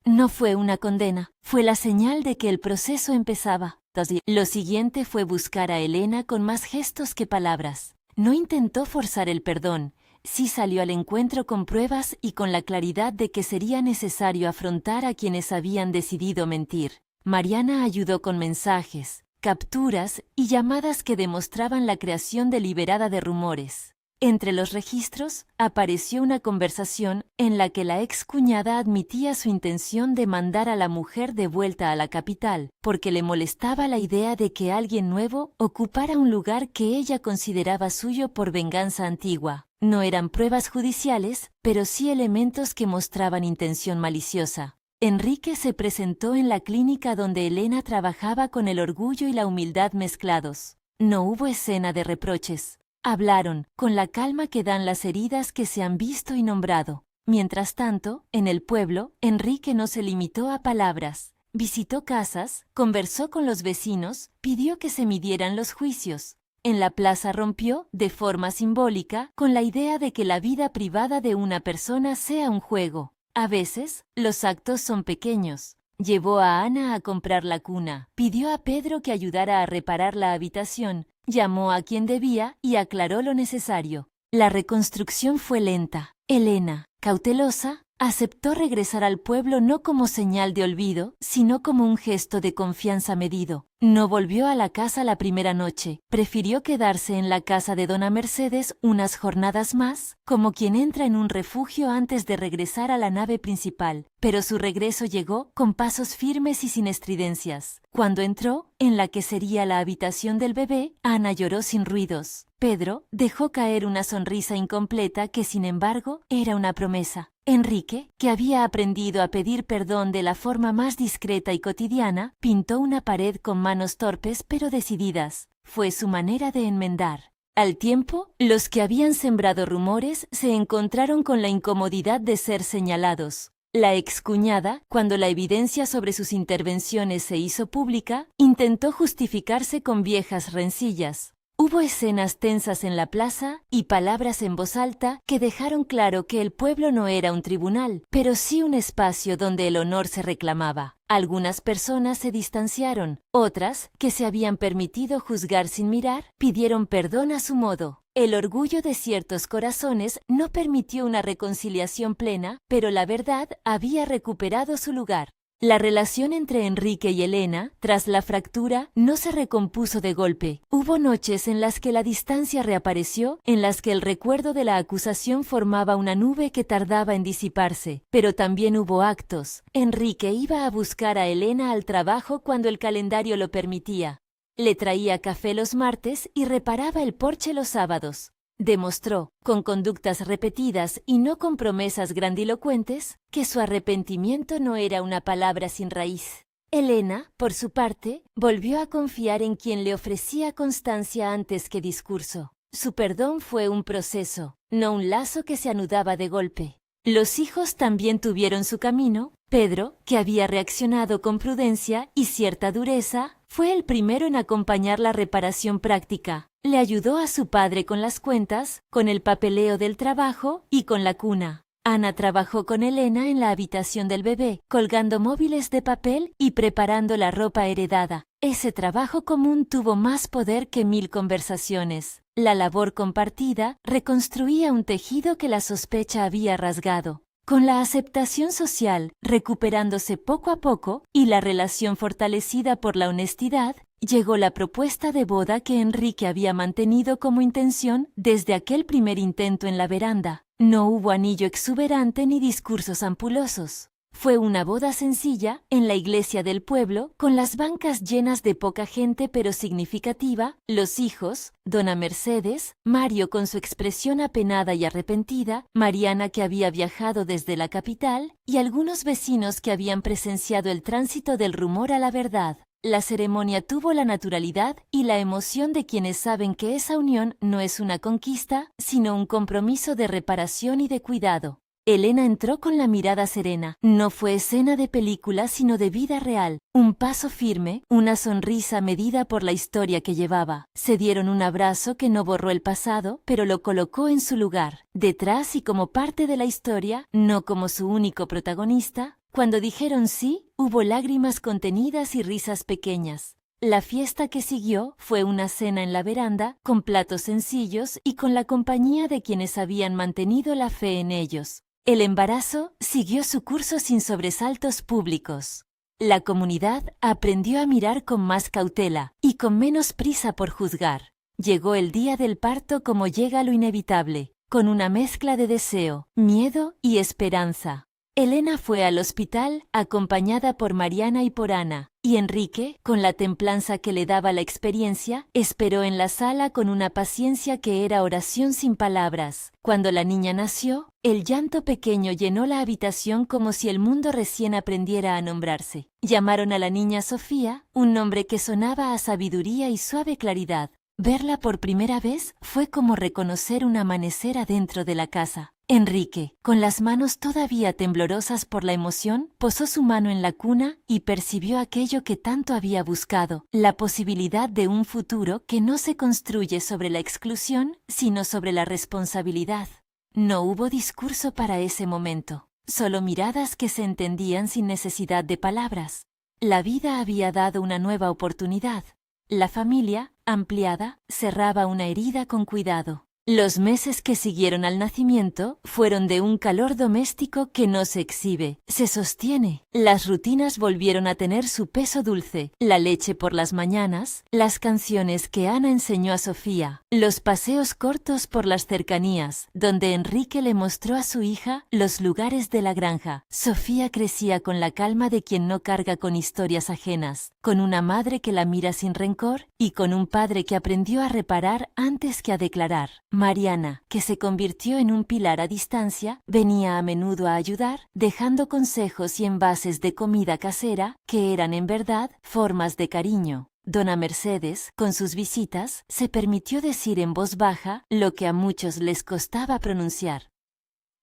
No fue una condena, fue la señal de que el proceso empezaba. Lo siguiente fue buscar a Elena con más gestos que palabras. No intentó forzar el perdón, sí salió al encuentro con pruebas y con la claridad de que sería necesario afrontar a quienes habían decidido mentir. Mariana ayudó con mensajes, capturas y llamadas que demostraban la creación deliberada de rumores. Entre los registros apareció una conversación en la que la excuñada admitía su intención de mandar a la mujer de vuelta a la capital, porque le molestaba la idea de que alguien nuevo ocupara un lugar que ella consideraba suyo por venganza antigua. No eran pruebas judiciales, pero sí elementos que mostraban intención maliciosa. Enrique se presentó en la clínica donde Elena trabajaba con el orgullo y la humildad mezclados. No hubo escena de reproches. Hablaron, con la calma que dan las heridas que se han visto y nombrado. Mientras tanto, en el pueblo, Enrique no se limitó a palabras. Visitó casas, conversó con los vecinos, pidió que se midieran los juicios. En la plaza rompió, de forma simbólica, con la idea de que la vida privada de una persona sea un juego. A veces, los actos son pequeños. Llevó a Ana a comprar la cuna, pidió a Pedro que ayudara a reparar la habitación, llamó a quien debía y aclaró lo necesario. La reconstrucción fue lenta. Elena, cautelosa, aceptó regresar al pueblo no como señal de olvido, sino como un gesto de confianza medido. No volvió a la casa la primera noche, prefirió quedarse en la casa de Dona Mercedes unas jornadas más, como quien entra en un refugio antes de regresar a la nave principal. Pero su regreso llegó con pasos firmes y sin estridencias. Cuando entró, en la que sería la habitación del bebé, Ana lloró sin ruidos. Pedro dejó caer una sonrisa incompleta que, sin embargo, era una promesa. Enrique, que había aprendido a pedir perdón de la forma más discreta y cotidiana, pintó una pared con manos torpes pero decididas. Fue su manera de enmendar. Al tiempo, los que habían sembrado rumores se encontraron con la incomodidad de ser señalados. La excuñada, cuando la evidencia sobre sus intervenciones se hizo pública, intentó justificarse con viejas rencillas. Hubo escenas tensas en la plaza y palabras en voz alta que dejaron claro que el pueblo no era un tribunal, pero sí un espacio donde el honor se reclamaba. Algunas personas se distanciaron, otras, que se habían permitido juzgar sin mirar, pidieron perdón a su modo. El orgullo de ciertos corazones no permitió una reconciliación plena, pero la verdad había recuperado su lugar. La relación entre Enrique y Elena, tras la fractura, no se recompuso de golpe. Hubo noches en las que la distancia reapareció, en las que el recuerdo de la acusación formaba una nube que tardaba en disiparse. Pero también hubo actos. Enrique iba a buscar a Elena al trabajo cuando el calendario lo permitía. Le traía café los martes y reparaba el porche los sábados. Demostró, con conductas repetidas y no con promesas grandilocuentes, que su arrepentimiento no era una palabra sin raíz. Elena, por su parte, volvió a confiar en quien le ofrecía constancia antes que discurso. Su perdón fue un proceso, no un lazo que se anudaba de golpe. Los hijos también tuvieron su camino. Pedro, que había reaccionado con prudencia y cierta dureza, fue el primero en acompañar la reparación práctica. Le ayudó a su padre con las cuentas, con el papeleo del trabajo y con la cuna. Ana trabajó con Elena en la habitación del bebé, colgando móviles de papel y preparando la ropa heredada. Ese trabajo común tuvo más poder que 1000 conversaciones. La labor compartida reconstruía un tejido que la sospecha había rasgado. Con la aceptación social recuperándose poco a poco y la relación fortalecida por la honestidad, llegó la propuesta de boda que Enrique había mantenido como intención desde aquel primer intento en la veranda. No hubo anillo exuberante ni discursos ampulosos. Fue una boda sencilla en la iglesia del pueblo, con las bancas llenas de poca gente pero significativa, los hijos, Dona Mercedes, Mario con su expresión apenada y arrepentida, Mariana que había viajado desde la capital, y algunos vecinos que habían presenciado el tránsito del rumor a la verdad. La ceremonia tuvo la naturalidad y la emoción de quienes saben que esa unión no es una conquista, sino un compromiso de reparación y de cuidado. Elena entró con la mirada serena. No fue escena de película, sino de vida real. Un paso firme, una sonrisa medida por la historia que llevaba. Se dieron un abrazo que no borró el pasado, pero lo colocó en su lugar. Detrás y como parte de la historia, no como su único protagonista. Cuando dijeron sí, hubo lágrimas contenidas y risas pequeñas. La fiesta que siguió fue una cena en la veranda, con platos sencillos y con la compañía de quienes habían mantenido la fe en ellos. El embarazo siguió su curso sin sobresaltos públicos. La comunidad aprendió a mirar con más cautela y con menos prisa por juzgar. Llegó el día del parto como llega lo inevitable, con una mezcla de deseo, miedo y esperanza. Elena fue al hospital acompañada por Mariana y por Ana, y Enrique, con la templanza que le daba la experiencia, esperó en la sala con una paciencia que era oración sin palabras. Cuando la niña nació, el llanto pequeño llenó la habitación como si el mundo recién aprendiera a nombrarse. Llamaron a la niña Sofía, un nombre que sonaba a sabiduría y suave claridad. Verla por primera vez fue como reconocer un amanecer adentro de la casa. Enrique, con las manos todavía temblorosas por la emoción, posó su mano en la cuna y percibió aquello que tanto había buscado, la posibilidad de un futuro que no se construye sobre la exclusión, sino sobre la responsabilidad. No hubo discurso para ese momento, solo miradas que se entendían sin necesidad de palabras. La vida había dado una nueva oportunidad. La familia, ampliada, cerraba una herida con cuidado. Los meses que siguieron al nacimiento fueron de un calor doméstico que no se exhibe, se sostiene. Las rutinas volvieron a tener su peso dulce, la leche por las mañanas, las canciones que Ana enseñó a Sofía, los paseos cortos por las cercanías, donde Enrique le mostró a su hija los lugares de la granja. Sofía crecía con la calma de quien no carga con historias ajenas, con una madre que la mira sin rencor y con un padre que aprendió a reparar antes que a declarar. Mariana, que se convirtió en un pilar a distancia, venía a menudo a ayudar, dejando consejos y envases de comida casera, que eran en verdad formas de cariño. Dona Mercedes, con sus visitas, se permitió decir en voz baja lo que a muchos les costaba pronunciar: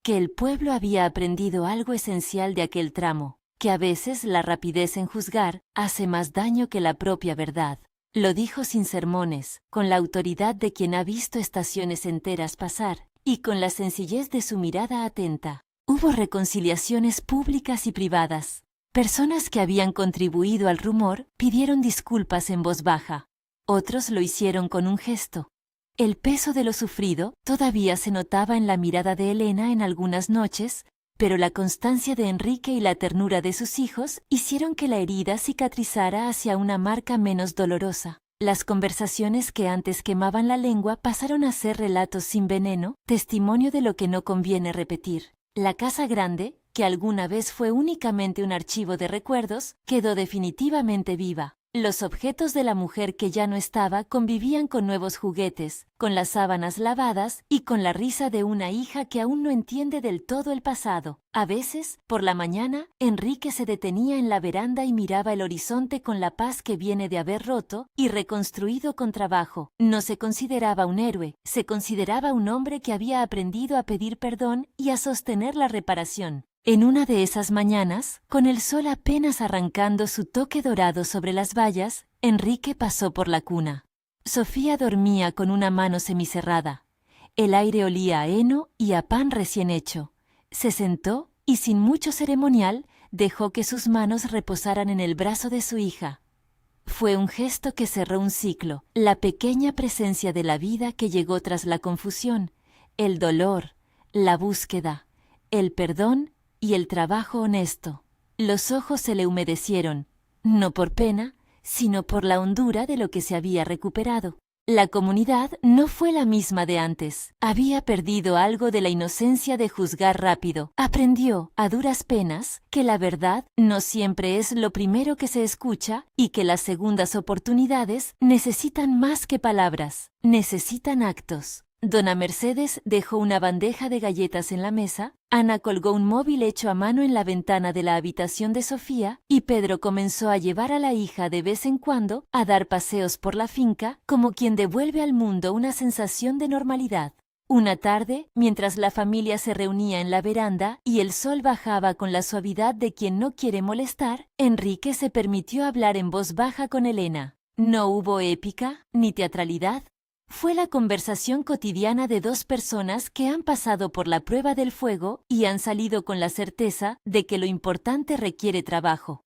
que el pueblo había aprendido algo esencial de aquel tramo, que a veces la rapidez en juzgar hace más daño que la propia verdad. Lo dijo sin sermones, con la autoridad de quien ha visto estaciones enteras pasar, y con la sencillez de su mirada atenta. Hubo reconciliaciones públicas y privadas. Personas que habían contribuido al rumor pidieron disculpas en voz baja. Otros lo hicieron con un gesto. El peso de lo sufrido todavía se notaba en la mirada de Elena en algunas noches, pero la constancia de Enrique y la ternura de sus hijos hicieron que la herida cicatrizara hacia una marca menos dolorosa. Las conversaciones que antes quemaban la lengua pasaron a ser relatos sin veneno, testimonio de lo que no conviene repetir. La casa grande, que alguna vez fue únicamente un archivo de recuerdos, quedó definitivamente viva. Los objetos de la mujer que ya no estaba convivían con nuevos juguetes, con las sábanas lavadas y con la risa de una hija que aún no entiende del todo el pasado. A veces, por la mañana, Enrique se detenía en la veranda y miraba el horizonte con la paz que viene de haber roto y reconstruido con trabajo. No se consideraba un héroe, se consideraba un hombre que había aprendido a pedir perdón y a sostener la reparación. En una de esas mañanas, con el sol apenas arrancando su toque dorado sobre las vallas, Enrique pasó por la cuna. Sofía dormía con una mano semicerrada. El aire olía a heno y a pan recién hecho. Se sentó y, sin mucho ceremonial, dejó que sus manos reposaran en el brazo de su hija. Fue un gesto que cerró un ciclo, la pequeña presencia de la vida que llegó tras la confusión, el dolor, la búsqueda, el perdón y el trabajo honesto. Los ojos se le humedecieron, no por pena, sino por la hondura de lo que se había recuperado. La comunidad no fue la misma de antes. Había perdido algo de la inocencia de juzgar rápido. Aprendió, a duras penas, que la verdad no siempre es lo primero que se escucha y que las segundas oportunidades necesitan más que palabras, necesitan actos. Dona Mercedes dejó una bandeja de galletas en la mesa, Ana colgó un móvil hecho a mano en la ventana de la habitación de Sofía y Pedro comenzó a llevar a la hija de vez en cuando a dar paseos por la finca como quien devuelve al mundo una sensación de normalidad. Una tarde, mientras la familia se reunía en la veranda y el sol bajaba con la suavidad de quien no quiere molestar, Enrique se permitió hablar en voz baja con Elena. No hubo épica ni teatralidad. Fue la conversación cotidiana de dos personas que han pasado por la prueba del fuego y han salido con la certeza de que lo importante requiere trabajo.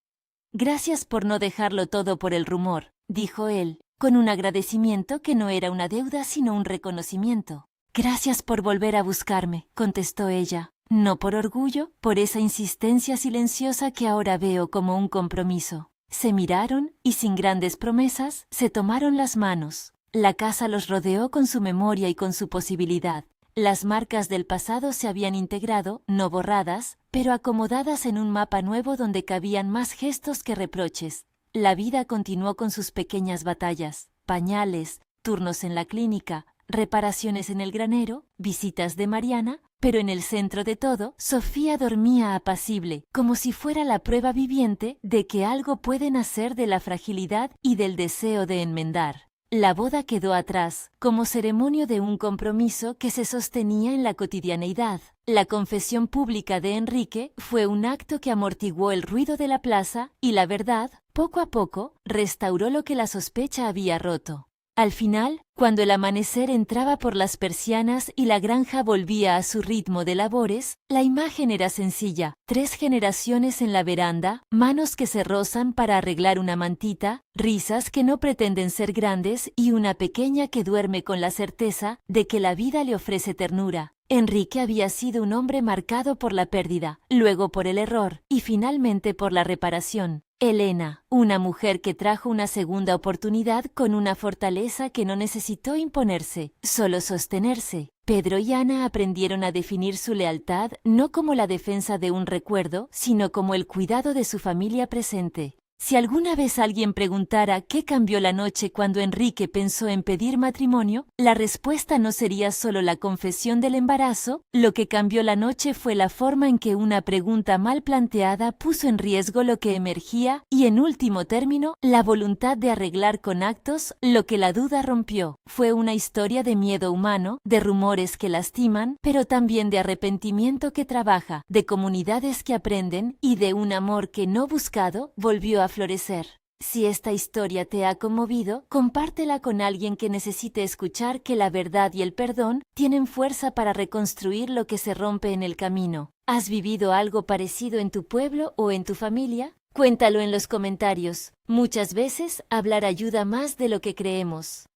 Gracias por no dejarlo todo por el rumor, dijo él, con un agradecimiento que no era una deuda sino un reconocimiento. Gracias por volver a buscarme, contestó ella, no por orgullo, por esa insistencia silenciosa que ahora veo como un compromiso. Se miraron y sin grandes promesas se tomaron las manos. La casa los rodeó con su memoria y con su posibilidad. Las marcas del pasado se habían integrado, no borradas, pero acomodadas en un mapa nuevo donde cabían más gestos que reproches. La vida continuó con sus pequeñas batallas, pañales, turnos en la clínica, reparaciones en el granero, visitas de Mariana, pero en el centro de todo, Sofía dormía apacible, como si fuera la prueba viviente de que algo puede nacer de la fragilidad y del deseo de enmendar. La boda quedó atrás, como ceremonia de un compromiso que se sostenía en la cotidianeidad. La confesión pública de Enrique fue un acto que amortiguó el ruido de la plaza y la verdad, poco a poco, restauró lo que la sospecha había roto. Al final, cuando el amanecer entraba por las persianas y la granja volvía a su ritmo de labores, la imagen era sencilla. 3 generaciones en la veranda, manos que se rozan para arreglar una mantita, risas que no pretenden ser grandes y una pequeña que duerme con la certeza de que la vida le ofrece ternura. Enrique había sido un hombre marcado por la pérdida, luego por el error y finalmente por la reparación. Elena, una mujer que trajo una segunda oportunidad con una fortaleza que no necesitó imponerse, solo sostenerse. Pedro y Ana aprendieron a definir su lealtad no como la defensa de un recuerdo, sino como el cuidado de su familia presente. Si alguna vez alguien preguntara qué cambió la noche cuando Enrique pensó en pedir matrimonio, la respuesta no sería solo la confesión del embarazo. Lo que cambió la noche fue la forma en que una pregunta mal planteada puso en riesgo lo que emergía y, en último término, la voluntad de arreglar con actos lo que la duda rompió. Fue una historia de miedo humano, de rumores que lastiman, pero también de arrepentimiento que trabaja, de comunidades que aprenden y de un amor que no buscado volvió a florecer. Si esta historia te ha conmovido, compártela con alguien que necesite escuchar que la verdad y el perdón tienen fuerza para reconstruir lo que se rompe en el camino. ¿Has vivido algo parecido en tu pueblo o en tu familia? Cuéntalo en los comentarios. Muchas veces hablar ayuda más de lo que creemos.